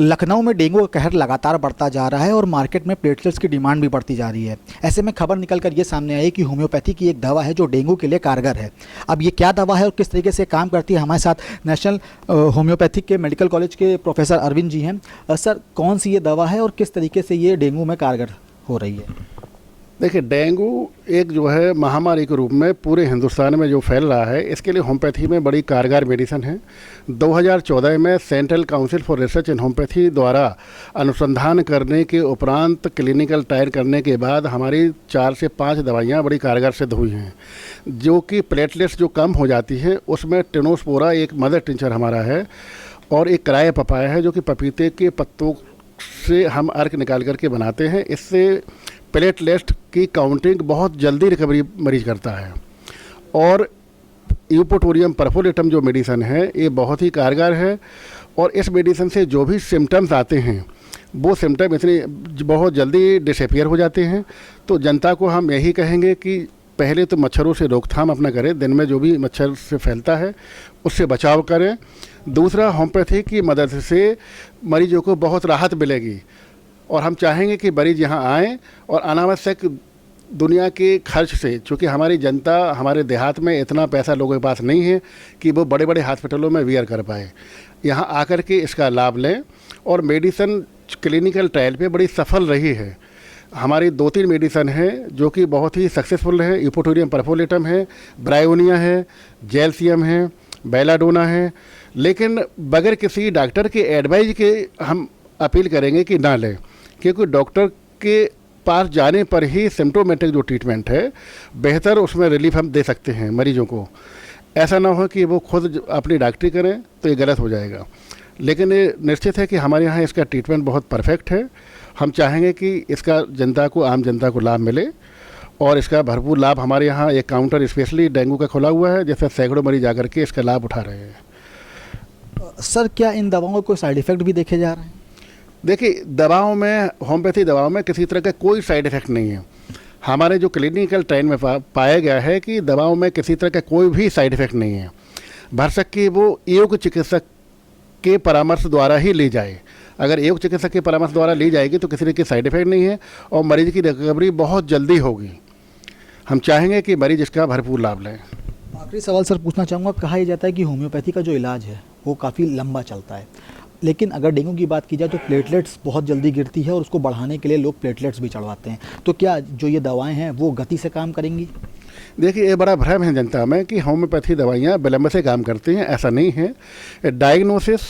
लखनऊ में डेंगू का कहर लगातार बढ़ता जा रहा है और मार्केट में प्लेटलेट्स की डिमांड भी बढ़ती जा रही है। ऐसे में खबर निकल कर ये सामने आई कि होम्योपैथी की एक दवा है जो डेंगू के लिए कारगर है। अब ये क्या दवा है और किस तरीके से काम करती है, हमारे साथ नेशनल होम्योपैथिक के मेडिकल कॉलेज के प्रोफेसर अरविंद जी हैं। सर, कौन सी ये दवा है और किस तरीके से ये डेंगू में कारगर हो रही है? देखिए, डेंगू एक जो है महामारी के रूप में पूरे हिंदुस्तान में जो फैल रहा है, इसके लिए होम्योपैथी में बड़ी कारगर मेडिसिन है। 2014 में central council for research in homeopathy द्वारा अनुसंधान करने के उपरांत क्लिनिकल ट्रायल करने के बाद हमारी 4 से 5 दवाइयाँ बड़ी कारगर सिद्ध हुई हैं, जो कि प्लेटलेट्स जो कम हो जाती है उसमें टेनोस्पोरा एक मदर टिंचर हमारा है, और एक कराया पपाया है जो कि पपीते के पत्तों से हम अर्क निकाल करके बनाते हैं। इससे प्लेटलेट्स की काउंटिंग बहुत जल्दी रिकवरी मरीज करता है। और यूपोटोरियम परफोलेटम जो मेडिसिन है ये बहुत ही कारगर है, और इस मेडिसिन से जो भी सिम्टम्स आते हैं वो सिम्टम इतने बहुत जल्दी डिसअपियर हो जाते हैं। तो जनता को हम यही कहेंगे कि पहले तो मच्छरों से रोकथाम अपना करें, दिन में जो भी मच्छर से फैलता है उससे बचाव करें। दूसरा, होम्योपैथी की मदद से मरीजों को बहुत राहत मिलेगी, और हम चाहेंगे कि मरीज यहाँ आएँ और अनावश्यक दुनिया के खर्च से, चूँकि हमारी जनता हमारे देहात में इतना पैसा लोगों के पास नहीं है कि वो बड़े बड़े हॉस्पिटलों में वियर कर पाए, यहाँ आकर के इसका लाभ लें। और मेडिसिन क्लिनिकल ट्रायल पे बड़ी सफल रही है। हमारी 2-3 मेडिसिन है जो कि बहुत ही सक्सेसफुल है। यूपोटोरियम परफोलेटम है, ब्रायोनिया है, जेल्सियम है, बेलाडोना है। लेकिन बगैर किसी डॉक्टर के एडवाइज के हम अपील करेंगे कि ना लें, क्योंकि डॉक्टर के पास जाने पर ही सिम्टोमेटिक जो ट्रीटमेंट है बेहतर उसमें रिलीफ हम दे सकते हैं मरीजों को। ऐसा ना हो कि वो खुद अपनी डॉक्टरी करें, तो ये गलत हो जाएगा। लेकिन ये निश्चित है कि हमारे यहाँ इसका ट्रीटमेंट बहुत परफेक्ट है। हम चाहेंगे कि इसका जनता को, आम जनता को लाभ मिले, और इसका भरपूर लाभ हमारे यहाँ एक काउंटर स्पेशली डेंगू का खुला हुआ है, जिससे सैकड़ों मरीज आकर के इसका लाभ उठा रहे हैं। सर, क्या इन दवाओं को साइड इफ़ेक्ट भी देखे जा रहे हैं? देखिए, दवाओं में, होम्योपैथी दवाओं में किसी तरह का कोई साइड इफ़ेक्ट नहीं है। हमारे जो क्लिनिकल ट्रायल में पाया गया है कि दवाओं में किसी तरह का कोई भी साइड इफ़ेक्ट नहीं है। भरसक कि वो योग चिकित्सक के परामर्श द्वारा ही ली जाए। अगर योग चिकित्सक के परामर्श द्वारा ली जाएगी तो किसी तरह की साइड इफ़ेक्ट नहीं है, और मरीज की रिकवरी बहुत जल्दी होगी। हम चाहेंगे कि मरीज इसका भरपूर लाभ लें। आखिरी सवाल सर पूछना चाहूँगा, कहा यह जाता है कि होम्योपैथी का जो इलाज है वो काफ़ी लंबा चलता है, लेकिन अगर डेंगू की बात की जाए तो प्लेटलेट्स बहुत जल्दी गिरती है और उसको बढ़ाने के लिए लोग प्लेटलेट्स भी चढ़वाते हैं। तो क्या जो ये दवाएं हैं वो गति से काम करेंगी? देखिए, ये बड़ा भ्रम है जनता में कि होम्योपैथी दवाइयाँ विलंब से काम करती हैं। ऐसा नहीं है। डायग्नोसिस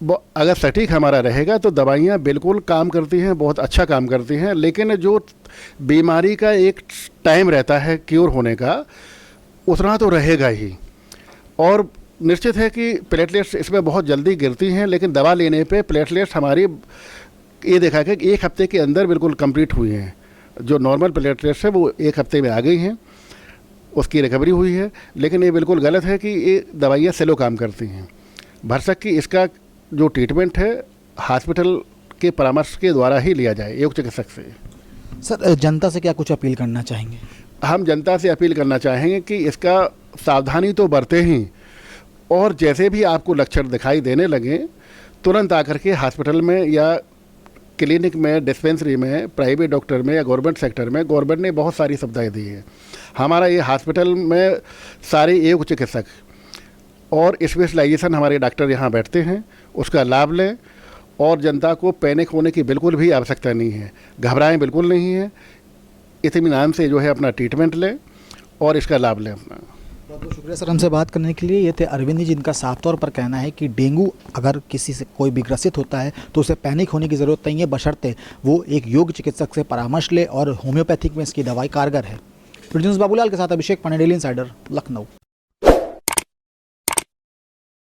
अगर सटीक हमारा रहेगा तो दवाइयाँ बिल्कुल काम करती हैं, बहुत अच्छा काम करती हैं। लेकिन जो बीमारी का एक टाइम रहता है क्योर होने का, उतना तो रहेगा ही। और निश्चित है कि प्लेटलेट्स इसमें बहुत जल्दी गिरती हैं, लेकिन दवा लेने पे प्लेटलेट्स हमारी ये देखा कि 1 हफ्ते के अंदर बिल्कुल कंप्लीट हुई हैं। जो नॉर्मल प्लेटलेट्स है वो 1 हफ्ते में आ गई हैं, उसकी रिकवरी हुई है। लेकिन ये बिल्कुल गलत है कि ये दवाइयाँ स्लो काम करती हैं। भरसक कि इसका जो ट्रीटमेंट है हॉस्पिटल के परामर्श के द्वारा ही लिया जाए, योग चिकित्सक से। सर, जनता से क्या कुछ अपील करना चाहेंगे? हम जनता से अपील करना चाहेंगे कि इसका सावधानी तो बरतें ही, और जैसे भी आपको लक्षण दिखाई देने लगे तुरंत आकर के हॉस्पिटल में या क्लिनिक में, डिस्पेंसरी में, प्राइवेट डॉक्टर में या गवर्नमेंट सेक्टर में, गवर्नमेंट ने बहुत सारी सुविधाएं दी है। हमारा ये हॉस्पिटल में सारे योग चिकित्सक और स्पेशलाइजेशन हमारे डॉक्टर यहाँ बैठते हैं, उसका लाभ लें। और जनता को पैनिक होने की बिल्कुल भी आवश्यकता नहीं है, घबराएं बिल्कुल नहीं है। इत्मीनान से जो है अपना ट्रीटमेंट लें और इसका लाभ लें अपना। बहुत बहुत शुक्रिया सर हमसे बात करने के लिए। ये थे अरविंद जी, जिनका साफ तौर पर कहना है कि डेंगू अगर किसी से कोई भी ग्रसित होता है तो उसे पैनिक होने की ज़रूरत नहीं है, बशर्ते वो एक योग चिकित्सक से परामर्श ले, और होम्योपैथिक में इसकी दवाई कारगर है। प्रोड्यूसर बाबूलाल के साथ अभिषेक पांडे, डेली इंसाइडर, लखनऊ।